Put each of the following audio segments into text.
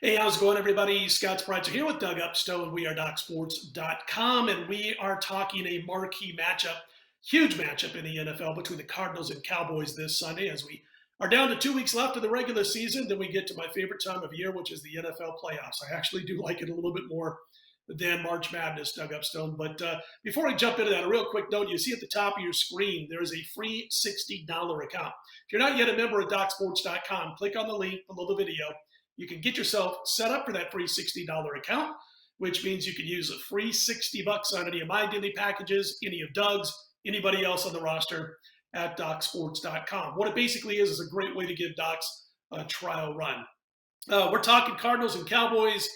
Hey, how's it going, everybody? Scott Spreitzer here with Doug Upstone. We are DocSports.com, and we are talking a marquee matchup, huge matchup in the NFL between the Cardinals and Cowboys this Sunday as we are down to 2 weeks left of the regular season. Then we get to my favorite time of year, which is the NFL playoffs. I actually do like it a little bit more than March Madness, Doug Upstone. But before I jump into that, a real quick note, you see at the top of your screen, there is a free $60 account. If you're not yet a member of DocSports.com, click on the link below the video. You can get yourself set up for that free $60 account, which means you can use a free $60 on any of my daily packages, any of Doug's, anybody else on the roster at DocSports.com. What it basically is a great way to give Docs a trial run. We're talking Cardinals and Cowboys.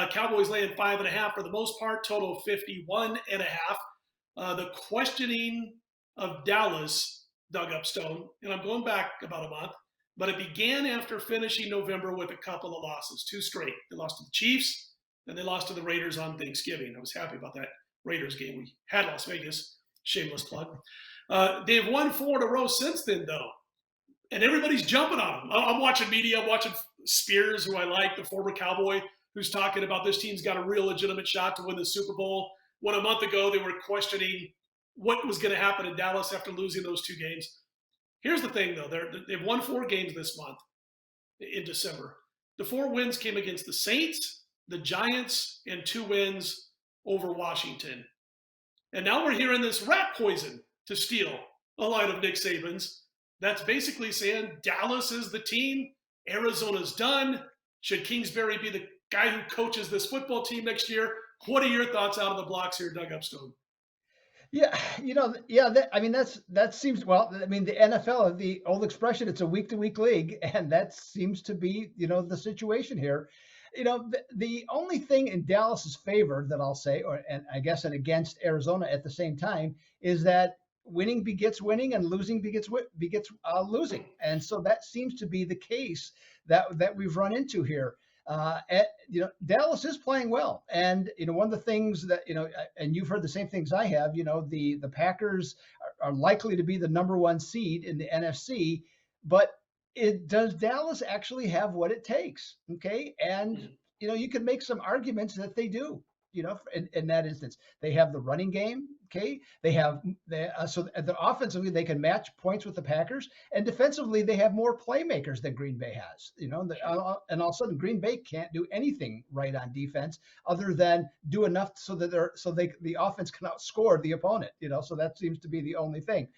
Cowboys laying 5.5 for the most part, total of 51.5. The questioning of Dallas, Doug Upstone, and I'm going back about a month, but it began after finishing November with a couple of losses, 2 straight. They lost to the Chiefs, then they lost to the Raiders on Thanksgiving. I was happy about that Raiders game. We had Las Vegas, shameless plug. They've won 4 in a row since then, though, and everybody's jumping on them. I'm watching media, I'm watching Spears, who I like, the former Cowboy, who's talking about this team's got a real legitimate shot to win the Super Bowl, when a month ago they were questioning what was going to happen in Dallas after losing those 2 games. Here's the thing, though. They've won 4 games this month in December. The 4 wins came against the Saints, the Giants, and 2 wins over Washington. And now we're hearing this rat poison to steal a line of Nick Saban's. That's basically saying Dallas is the team, Arizona's done. Should Kingsbury be the guy who coaches this football team next year? What are your thoughts out of the blocks here, Doug Upstone? Yeah, that seems well. I mean, the NFL, the old expression, it's a week-to-week league, and that seems to be, the situation here. The only thing in Dallas's favor that I'll say, and I guess and against Arizona at the same time, is that winning begets winning and losing begets losing, and so that seems to be the case that we've run into here. Dallas is playing well, and one of the things that and you've heard the same things I have. The Packers are likely to be the number 1 seed in the NFC, but does Dallas actually have what it takes? Okay, and you can make some arguments that they do. In that instance, they have the running game. Okay, so the offensively they can match points with the Packers, and defensively they have more playmakers than Green Bay has. And all of a sudden Green Bay can't do anything right on defense other than do enough so that the offense can outscore the opponent. So that seems to be the only thing.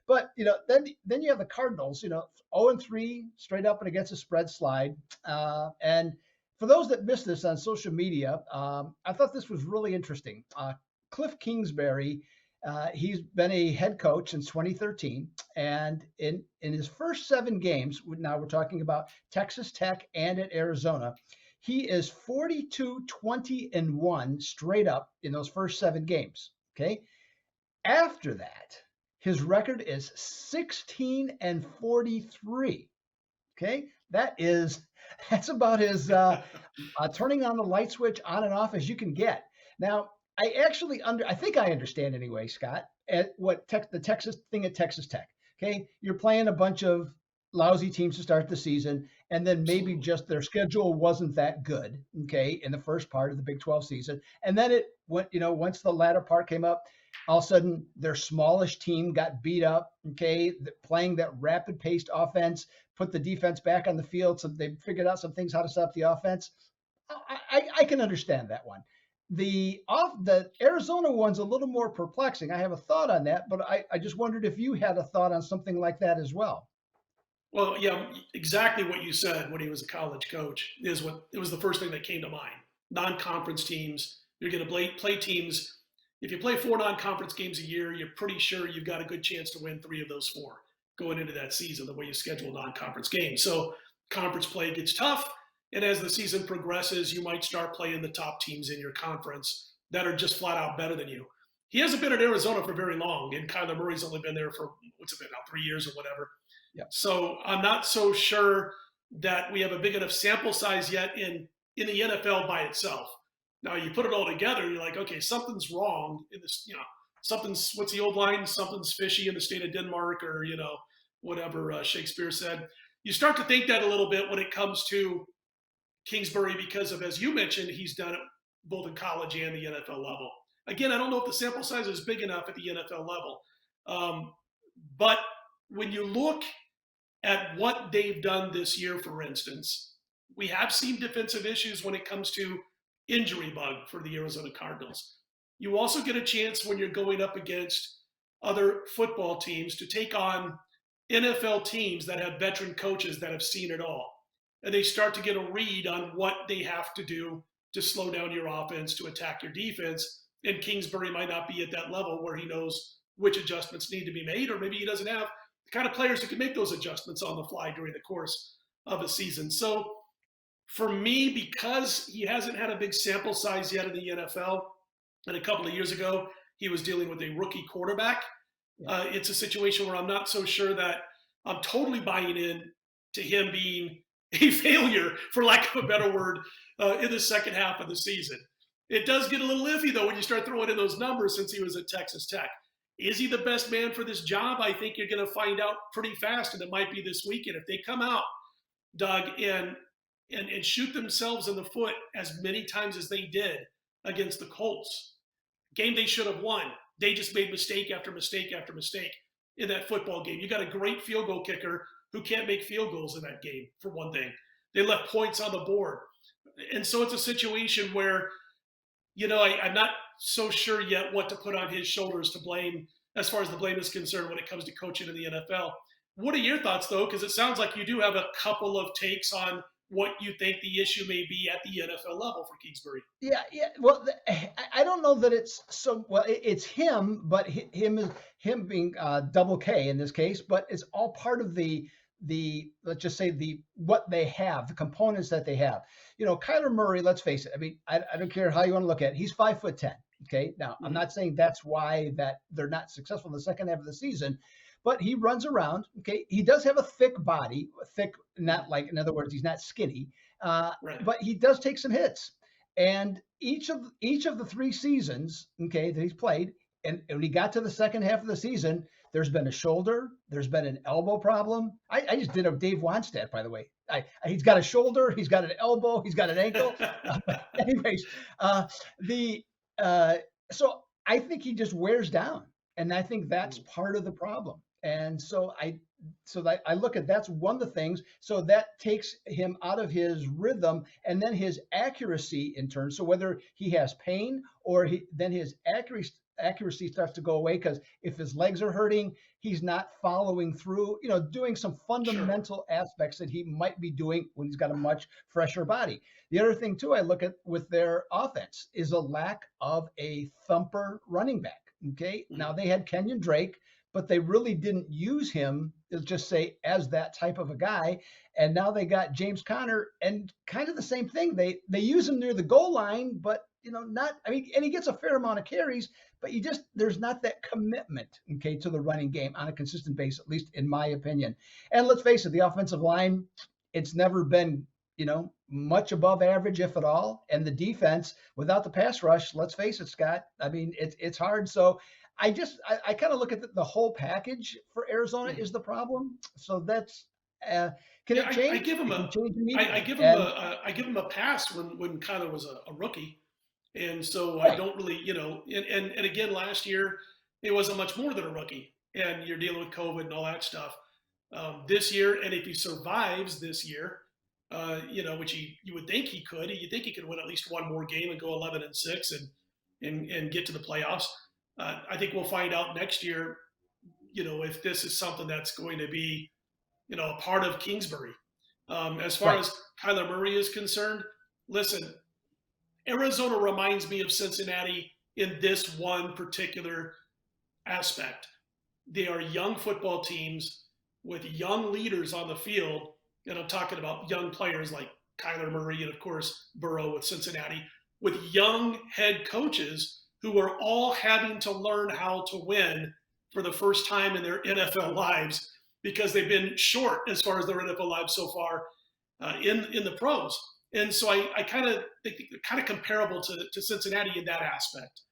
But then you have the Cardinals. 0-3 straight up and against a spread slide, and for those that missed this on social media, I thought this was really interesting. Cliff Kingsbury, he's been a head coach since 2013, and in his first 7 games, now we're talking about Texas Tech and at Arizona, he is 42-20-1 straight up in those first 7 games. Okay, after that, his record is 16-43. Okay, that's about as turning on the light switch on and off as you can get. Now, I think I understand anyway, Scott, at what the Texas thing at Texas Tech. Okay, you're playing a bunch of lousy teams to start the season, and then maybe just their schedule wasn't that good. Okay, in the first part of the Big 12 season, and then it went. Once the latter part came up, all of a sudden their smallish team got beat up. Okay, playing that rapid-paced offense put the defense back on the field, so they figured out some things how to stop the offense. I can understand that one. The Arizona one's a little more perplexing. I have a thought on that, but I just wondered if you had a thought on something like that as well. Well, yeah, exactly what you said when he was a college coach is what it was the first thing that came to mind. Non-conference teams, you're going to play teams. If you play 4 non-conference games a year, you're pretty sure you've got a good chance to win 3 of those 4 going into that season, the way you schedule non-conference games. So conference play gets tough, and as the season progresses, you might start playing the top teams in your conference that are just flat out better than you. He hasn't been at Arizona for very long, and Kyler Murray's only been there for, what's it been now, 3 years or whatever. Yeah. So I'm not so sure that we have a big enough sample size yet in the NFL by itself. Now you put it all together, you're like, okay, something's wrong in this, what's the old line? Something's fishy in the state of Denmark, or, whatever Shakespeare said. You start to think that a little bit when it comes to Kingsbury because of, as you mentioned, he's done it both in college and the NFL level. Again, I don't know if the sample size is big enough at the NFL level. But when you look at what they've done this year, for instance, we have seen defensive issues when it comes to injury bug for the Arizona Cardinals. You also get a chance when you're going up against other football teams to take on NFL teams that have veteran coaches that have seen it all. And they start to get a read on what they have to do to slow down your offense, to attack your defense. And Kingsbury might not be at that level where he knows which adjustments need to be made, or maybe he doesn't have the kind of players who can make those adjustments on the fly during the course of a season. So for me, because he hasn't had a big sample size yet in the NFL, and a couple of years ago, he was dealing with a rookie quarterback, it's a situation where I'm not so sure that I'm totally buying in to him being a failure, for lack of a better word, in the second half of the season. It does get a little iffy, though, when you start throwing in those numbers since he was at Texas Tech. Is he the best man for this job? I think you're going to find out pretty fast, and it might be this weekend. If they come out, Doug, and shoot themselves in the foot as many times as they did against the Colts, game they should have won. They just made mistake after mistake after mistake in that football game. You got a great field goal kicker who can't make field goals in that game, for one thing. They left points on the board. And so it's a situation where, I'm not so sure yet what to put on his shoulders to blame as far as the blame is concerned when it comes to coaching in the NFL. What are your thoughts, though? Because it sounds like you do have a couple of takes on what you think the issue may be at the NFL level for Kingsbury. Yeah. Well, I don't know that it's so. Well, it's him, but him being double K in this case. But it's all part of the let's just say what they have, the components that they have. Kyler Murray. Let's face it. I mean, I don't care how you want to look at it. He's 5'10". Okay. Now, I'm not saying that's why that they're not successful in the second half of the season. But he runs around. Okay, he does have a thick body, not like, in other words, he's not skinny, Right. but he does take some hits. And each of the 3 seasons, okay, that he's played, and when he got to the second half of the season, there's been a shoulder, there's been an elbow problem. I just did a Dave Wannstedt, by the way. He's got a shoulder, he's got an elbow, he's got an ankle. Anyways, so I think he just wears down, and I think that's part of the problem. And so I look at, that's one of the things. So that takes him out of his rhythm, and then his accuracy in turn. So whether he has pain or then his accuracy starts to go away, because if his legs are hurting, he's not following through, doing some fundamental aspects that he might be doing when he's got a much fresher body. The other thing too, I look at with their offense is a lack of a thumper running back. Okay. Now they had Kenyon Drake, but they really didn't use him, let's just say, as that type of a guy. And now they got James Conner, and kind of the same thing. They use him near the goal line, but not. I mean, and he gets a fair amount of carries, but there's not that commitment, okay, to the running game on a consistent basis, at least in my opinion. And let's face it, the offensive line, it's never been, much above average, if at all. And the defense, without the pass rush, let's face it, Scott, I mean, it's hard. So I kind of look at the whole package for Arizona is the problem. So that's can it change? I give him a pass when Kyler was a rookie, and so right. I don't really and again last year it wasn't much more than a rookie, and you're dealing with COVID and all that stuff. This year, and if he survives this year, which you would think he could, you think he could win at least one more game and go 11-6 and get to the playoffs. I think we'll find out next year, if this is something that's going to be, a part of Kingsbury. As far as Kyler Murray is concerned, listen, Arizona reminds me of Cincinnati in this one particular aspect. They are young football teams with young leaders on the field, and I'm talking about young players like Kyler Murray and, of course, Burrow with Cincinnati, with young head coaches who are all having to learn how to win for the first time in their NFL lives, because they've been short as far as their NFL lives so far in the pros. And so I kind of think they're kind of comparable to Cincinnati in that aspect.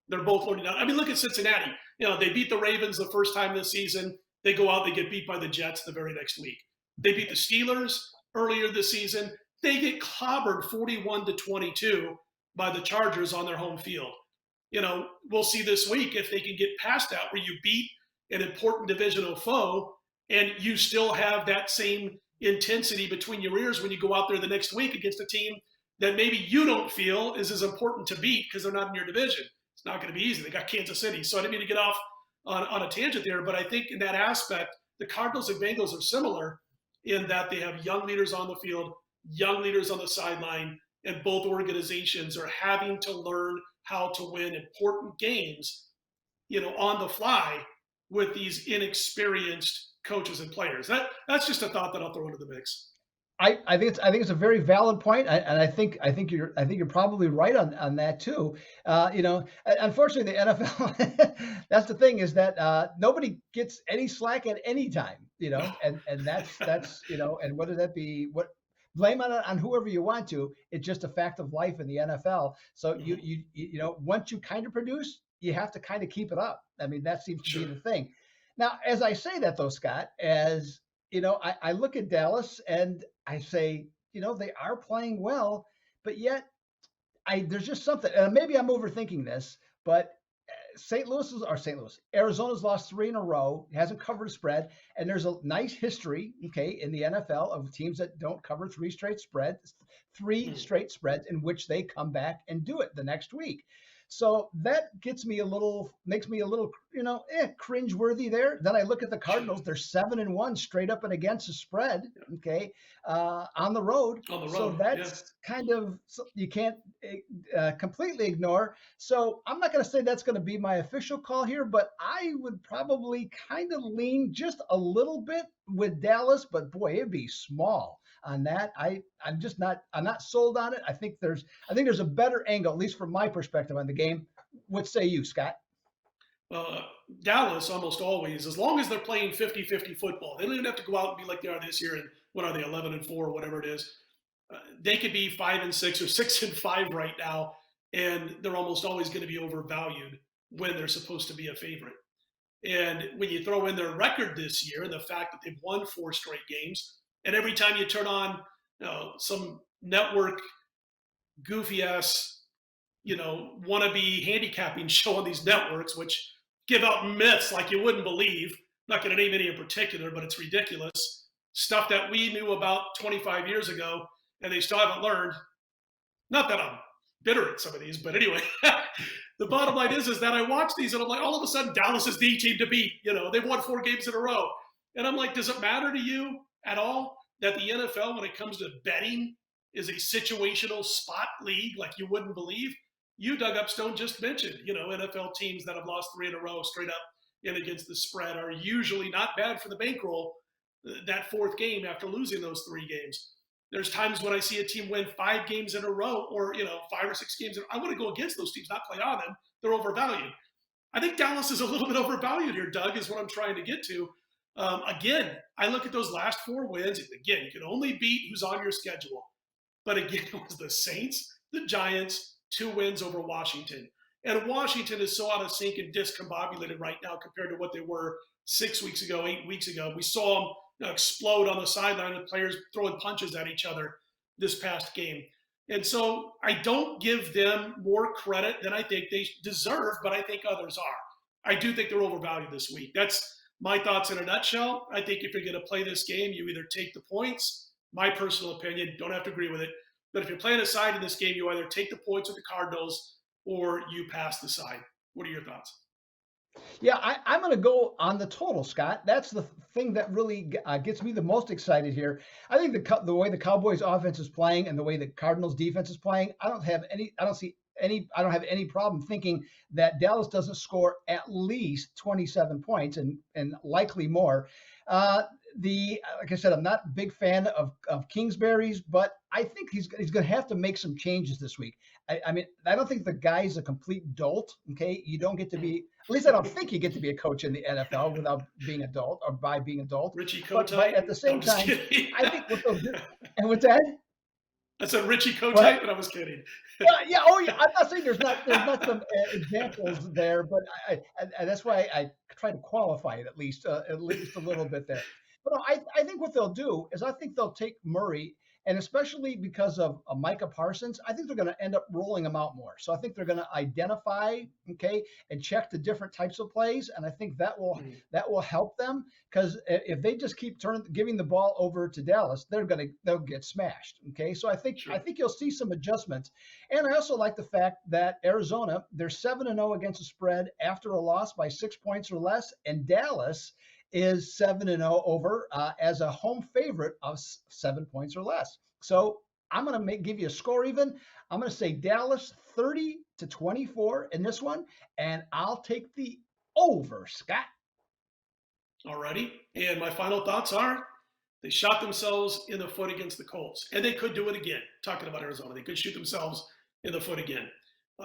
They're both learning out. I mean, look at Cincinnati. They beat the Ravens the first time this season. They go out, they get beat by the Jets the very next week. They beat the Steelers earlier this season. they get clobbered 41-22 by the Chargers on their home field. We'll see this week if they can get past that, where you beat an important divisional foe and you still have that same intensity between your ears when you go out there the next week against a team that maybe you don't feel is as important to beat because they're not in your division. It's not going to be easy. They got Kansas City. So I didn't mean to get off on a tangent there, but I think in that aspect, the Cardinals and Bengals are similar in that they have young leaders on the field, young leaders on the sideline, and both organizations are having to learn how to win important games, on the fly with these inexperienced coaches and players. That's just a thought that I'll throw into the mix. I think it's a very valid point, and I think you're probably right on that too. Unfortunately, the NFL, that's the thing, is that nobody gets any slack at any time. And that's and whether that be what, blame on whoever you want to. It's just a fact of life in the NFL. So once you kind of produce, you have to kind of keep it up. I mean, that seems to be Sure. the thing. Now, as I say that though, Scott, as I look at Dallas and I say, they are playing well, but yet there's just something. Maybe I'm overthinking this, but St. Louis, Arizona's lost three in a row, hasn't covered a spread, and there's a nice history, okay, in the NFL of teams that don't cover three Hmm. straight spreads in which they come back and do it the next week. So that makes me a little, cringeworthy there. Then I look at the Sure. Cardinals; they're 7-1 straight up and against the spread, Yeah. okay, on the road. On the So road. Yeah. that's kind of, you can't completely ignore. So I'm not going to say that's going to be my official call here, but I would probably kind of lean just a little bit with Dallas, but boy, it'd be small on that. I'm not sold on it. I think there's a better angle, at least from my perspective on the game. What say you, Scott? uh, Dallas almost always, as long as they're playing 50-50 football, they don't even have to go out and be like they are this year. And what are they, 11-4 or whatever it is? They could be 5-6 or 6-5 right now, and they're almost always going to be overvalued when they're supposed to be a favorite. And when you throw in their record this year and the fact that they've won four straight games, and every time you turn on some network goofy ass, wannabe handicapping show on these networks, which give out myths like you wouldn't believe. I'm not going to name any in particular, but it's ridiculous. Stuff that we knew about 25 years ago, and they still haven't learned. Not that I'm bitter at some of these, but anyway, the bottom line is that I watch these and I'm like, all of a sudden, Dallas is the team to beat. They've won four games in a row. And I'm like, does it matter to you at all that the NFL, when it comes to betting, is a situational spot league like you wouldn't believe? You, Doug Upstone, just mentioned, NFL teams that have lost three in a row straight up and against the spread are usually not bad for the bankroll that fourth game after losing those three games. There's times when I see a team win five games in a row, or 5 or 6 games. I want to go against those teams, not play on them. They're overvalued. I think Dallas is a little bit overvalued here, Doug, is what I'm trying to get to. Again, I look at those last four wins. Again, you can only beat who's on your schedule. But again, it was the Saints, the Giants, two wins over Washington. And Washington is so out of sync and discombobulated right now compared to what they were 6 weeks ago, 8 weeks ago. We saw them explode on the sideline with players throwing punches at each other this past game. And so I don't give them more credit than I think they deserve, but I think others are. I do think they're overvalued this week. That's my thoughts in a nutshell. I think if you're going to play this game, you either take the points, my personal opinion, don't have to agree with it. But if you're playing a side in this game, you either take the points with the Cardinals or you pass the side. What are your thoughts? Yeah, I'm going to go on the total, Scott. That's the thing that really gets me the most excited here. I think the way the Cowboys offense is playing and the way the Cardinals defense is playing, I don't have any problem thinking that Dallas doesn't score at least 27 points and likely more. Uh, like I said, I'm not a big fan of Kingsbury's, but I think he's going to have to make some changes this week. I mean, I don't think the guy's a complete dolt. Okay, you don't get to be, at least I don't think you get to be a coach in the NFL without being adult or by being adult. Richie But Kotite? at the No, same I'm just time, kidding. I think what they'll do, and with that, I said Richie go ahead. Kotite, but I was kidding. Yeah, yeah, oh yeah. I'm not saying there's not some examples there, but that's why I try to qualify it at least a little bit there. But no, I think what they'll do is I think they'll take Murray, and especially because of Micah Parsons, I think they're going to end up rolling him out more. So I think they're going to identify, okay, and check the different types of plays, and I think Mhm. that will help them because if they just keep giving the ball over to Dallas, they'll get smashed. Okay, so Sure. I think you'll see some adjustments, and I also like the fact that Arizona they're 7-0 against the spread after a loss by 6 points or less, and Dallas is 7-0 over as a home favorite of 7 points or less. So I'm going to give you a score even. I'm going to say Dallas 30-24 in this one, and I'll take the over, Scott. Alrighty. And my final thoughts are they shot themselves in the foot against the Colts, and they could do it again. Talking about Arizona, they could shoot themselves in the foot again.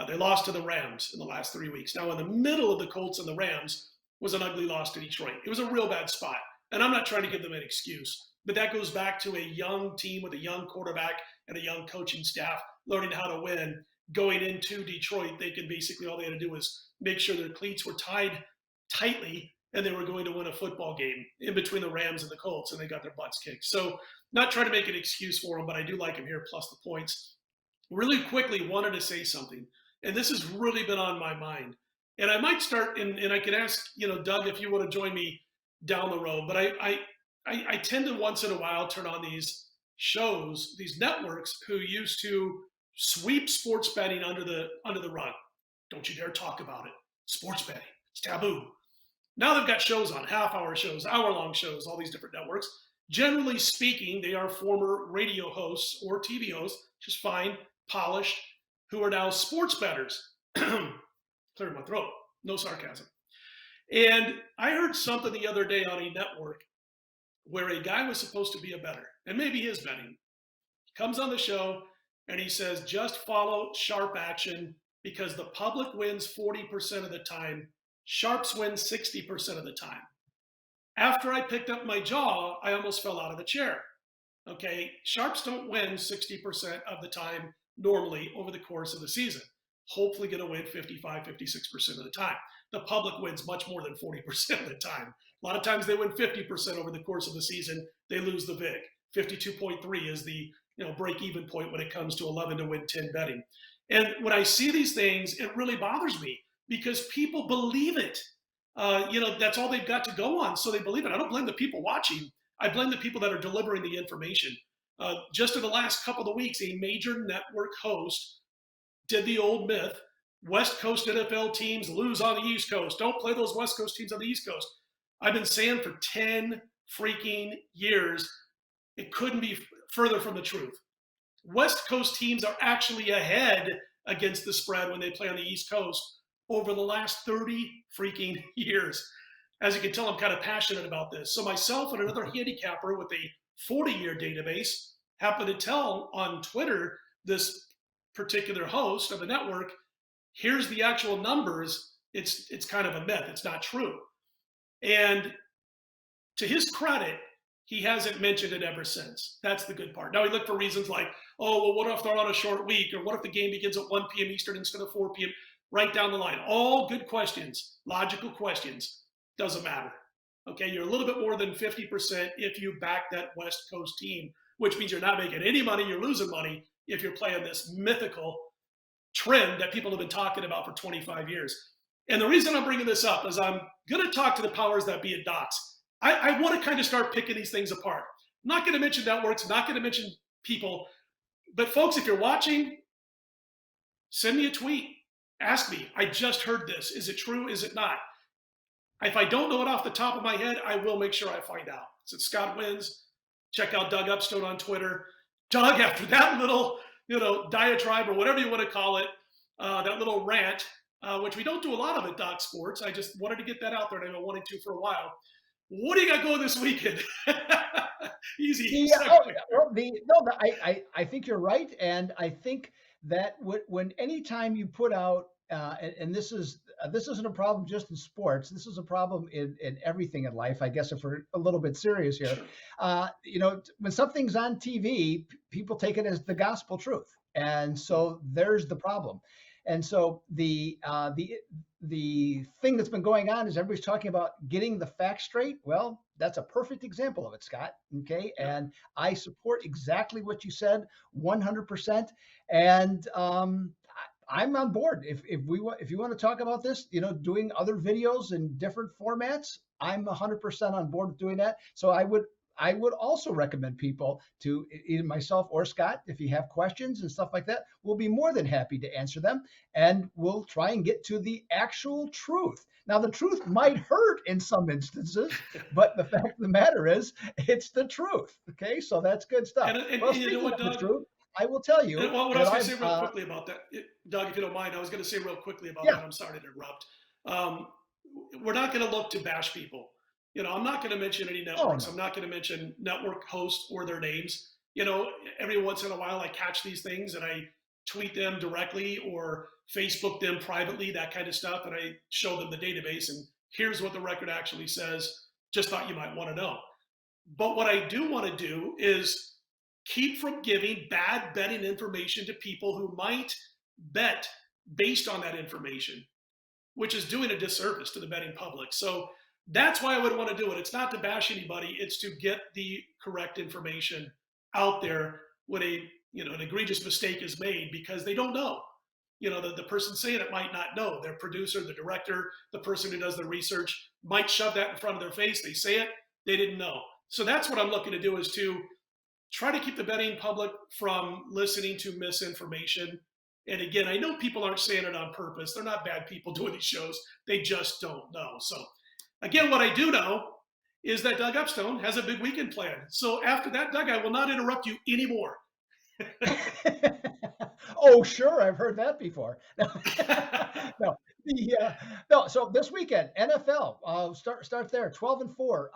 They lost to the Rams in the last 3 weeks. Now, in the middle of the Colts and the Rams was an ugly loss to Detroit. It was a real bad spot. And I'm not trying to give them an excuse, but that goes back to a young team with a young quarterback and a young coaching staff learning how to win. Going into Detroit, they could basically all they had to do was make sure their cleats were tied tightly and they were going to win a football game in between the Rams and the Colts, and they got their butts kicked. So, not trying to make an excuse for them, but I do like him here plus the points. Really quickly, wanted to say something, and this has really been on my mind. And I might start, and I can ask, Doug, if you want to join me down the road. But I tend to once in a while turn on these shows, these networks who used to sweep sports betting under the rug. Don't you dare talk about it. Sports betting, it's taboo. Now they've got shows on, half-hour shows, hour-long shows, all these different networks. Generally speaking, they are former radio hosts or TV hosts, just fine, polished, who are now sports bettors. Cleared my throat. No sarcasm. And I heard something the other day on a network where a guy was supposed to be a bettor, and maybe he is betting. He comes on the show and he says, just follow sharp action because the public wins 40% of the time, sharps win 60% of the time. After I picked up my jaw, I almost fell out of the chair. Okay, sharps don't win 60% of the time normally over the course of the season. Hopefully going to win 55, 56% of the time. The public wins much more than 40% of the time. A lot of times they win 50% over the course of the season. They lose the VIG. 52.3 is the break-even point when it comes to 11 to win 10 betting. And when I see these things, it really bothers me because people believe it. That's all they've got to go on, so they believe it. I don't blame the people watching. I blame the people that are delivering the information. Just in the last couple of weeks, a major network host did the old myth, West Coast NFL teams lose on the East Coast. Don't play those West Coast teams on the East Coast. I've been saying for 10 freaking years, it couldn't be further from the truth. West Coast teams are actually ahead against the spread when they play on the East Coast over the last 30 freaking years. As you can tell, I'm kind of passionate about this. So myself and another handicapper with a 40-year database happened to tell on Twitter this particular host of the network, here's the actual numbers. It's kind of a myth. It's not true. And to his credit, he hasn't mentioned it ever since. That's the good part. Now he looked for reasons like, oh, well, what if they're on a short week? Or what if the game begins at 1 p.m. Eastern instead of 4 p.m.? Right down the line. All good questions, logical questions. Doesn't matter. Okay, you're a little bit more than 50% if you back that West Coast team, which means you're not making any money, you're losing money if you're playing this mythical trend that people have been talking about for 25 years. And the reason I'm bringing this up is I'm going to talk to the powers that be at Docs. I want to kind of start picking these things apart. I'm not going to mention networks, not going to mention people. But folks, if you're watching, send me a tweet. Ask me, I just heard this. Is it true? Is it not? If I don't know it off the top of my head, I will make sure I find out. So Scott Wins. Check out Doug Upstone on Twitter. Doug, after that little, diatribe or whatever you want to call it, that little rant, which we don't do a lot of at Doc Sports. I just wanted to get that out there, and I've been wanting to for a while. What do you got going this weekend? Easy. I think you're right, and I think that when anytime you put out, and this isn't a problem just in sports. This is a problem in everything in life. I guess if we're a little bit serious here, when something's on TV, people take it as the gospel truth, and so there's the problem. And so the thing that's been going on is everybody's talking about getting the facts straight. Well, that's a perfect example of it, Scott. Okay, Yep. and I support exactly what you said, 100%. And I'm on board. If you want to talk about this, doing other videos in different formats, I'm 100% on board with doing that. So I would also recommend people to either myself or Scott, if you have questions and stuff like that, we'll be more than happy to answer them. And we'll try and get to the actual truth. Now, the truth might hurt in some instances, but the fact of the matter is, it's the truth. Okay, so that's good stuff. And Well, you know speaking what, of the Doug? truth, I will tell And you what I that was going to say real quickly about that, Doug, if you don't mind, I was going to say real quickly about yeah, that. I'm sorry to interrupt. Um, we're not going to look to bash people. I'm not going to mention any oh networks. no, I'm not going to mention network hosts or their names. Every once in a while I catch these things and I tweet them directly or Facebook them privately, that kind of stuff. And I show them the database and here's what the record actually says. Just thought you might want to know. But what I do want to do is keep from giving bad betting information to people who might bet based on that information, which is doing a disservice to the betting public. So that's why I would want to do it. It's not to bash anybody, it's to get the correct information out there when an egregious mistake is made because they don't know. The person saying it might not know. Their producer, the director, the person who does the research might shove that in front of their face. They say it, they didn't know. So that's what I'm looking to do is to try to keep the betting public from listening to misinformation. And again, I know people aren't saying it on purpose. They're not bad people doing these shows. They just don't know. So again, what I do know is that Doug Upstone has a big weekend planned. So after that, Doug, I will not interrupt you anymore. oh, sure, I've heard that before. no, no. So this weekend, NFL start there. 12-4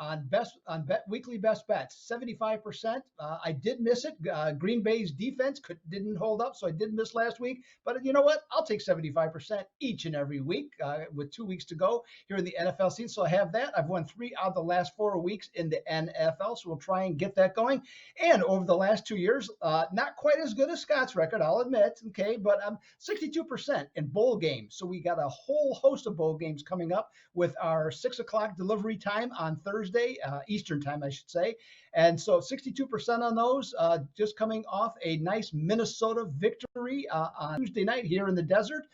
on weekly best bets. 75%. I did miss it. Green Bay's defense didn't hold up, so I did miss last week. But you know what? I'll take 75% each and every week with 2 weeks to go here in the NFL season. So I have that. I've won 3 out of the last 4 weeks in the NFL. So we'll try and get that going. And over the last 2 years, not quite as good as Scott's record, I'll admit, okay, but 62% in bowl games. So we got a whole host of bowl games coming up with our 6 o'clock delivery time on Thursday, Eastern time, I should say. And so 62% on those, just coming off a nice Minnesota victory on Tuesday night here in the desert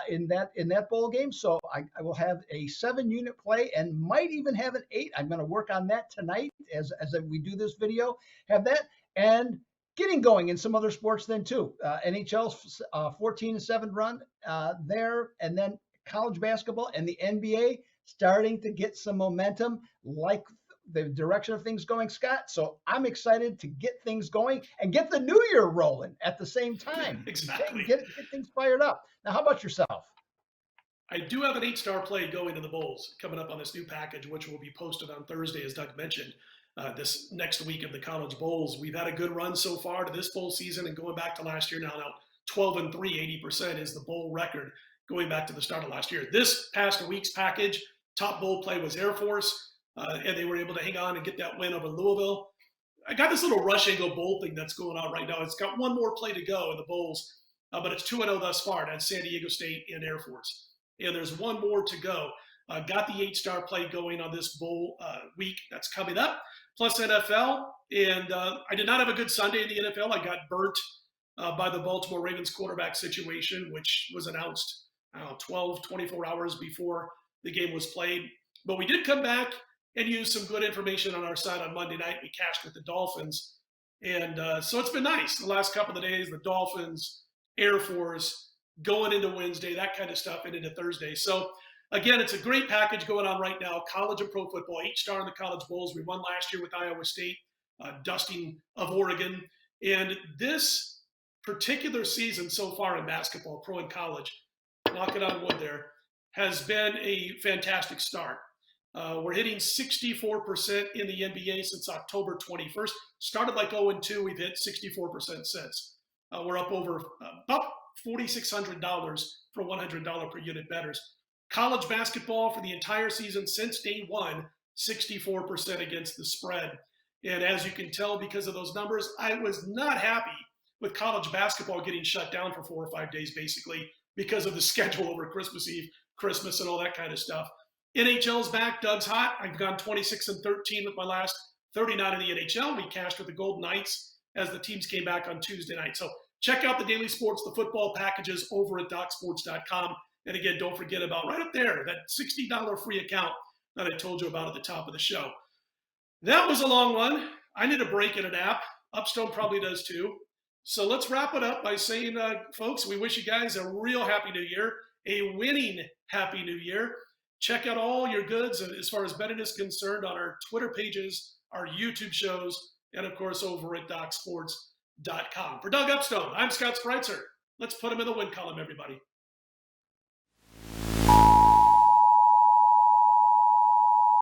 in that bowl game. So I will have a 7-unit play and might even have an 8. I'm going to work on that tonight as we do this video. Have that and getting going in some other sports then too. NHL's 14-7 run there, and then college basketball and the NBA starting to get some momentum, like the direction of things going, Scott. So I'm excited to get things going and get the new year rolling at the same time. Exactly. Get things fired up. Now, how about yourself? I do have an 8-star play going to the Bulls coming up on this new package, which will be posted on Thursday, as Doug mentioned. This next week of the college bowls, we've had a good run so far to this bowl season, and going back to last year now 12-3, 80% is the bowl record going back to the start of last year. This past week's package, top bowl play was Air Force, and they were able to hang on and get that win over Louisville. I got this little rush angle bowl thing that's going on right now. It's got one more play to go in the bowls, but it's 2-0 thus far. That's San Diego State and Air Force, and there's one more to go. Got the 8-star play going on this bowl week that's coming up, plus NFL. And I did not have a good Sunday in the NFL. I got burnt by the Baltimore Ravens quarterback situation, which was announced 12, 24 hours before the game was played. But we did come back and use some good information on our side on Monday night. We cashed with the Dolphins. And so it's been nice the last couple of days, the Dolphins, Air Force, going into Wednesday, that kind of stuff, and into Thursday. So again, it's a great package going on right now. College and pro football, 8-star in the college bowls. We won last year with Iowa State, dusting of Oregon. And this particular season so far in basketball, pro and college, knocking on wood there, has been a fantastic start. We're hitting 64% in the NBA since October 21st. Started like 0-2. We've hit 64% since. We're up over about $4,600 for $100 per unit bettors. College basketball for the entire season since day one, 64% against the spread. And as you can tell because of those numbers, I was not happy with college basketball getting shut down for 4 or 5 days, basically, because of the schedule over Christmas Eve, Christmas, and all that kind of stuff. NHL's back. Doug's hot. I've gone 26-13 with my last 39 in the NHL. We cashed with the Golden Knights as the teams came back on Tuesday night. So check out the daily sports, the football packages over at DocSports.com. And again, don't forget about right up there, that $60 free account that I told you about at the top of the show. That was a long one. I need a break and a nap. Upstone probably does too. So let's wrap it up by saying, folks, we wish you guys a real happy new year, a winning happy new year. Check out all your goods as far as betting is concerned on our Twitter pages, our YouTube shows, and of course over at DocSports.com. For Doug Upstone, I'm Scott Spreitzer. Let's put him in the win column, everybody.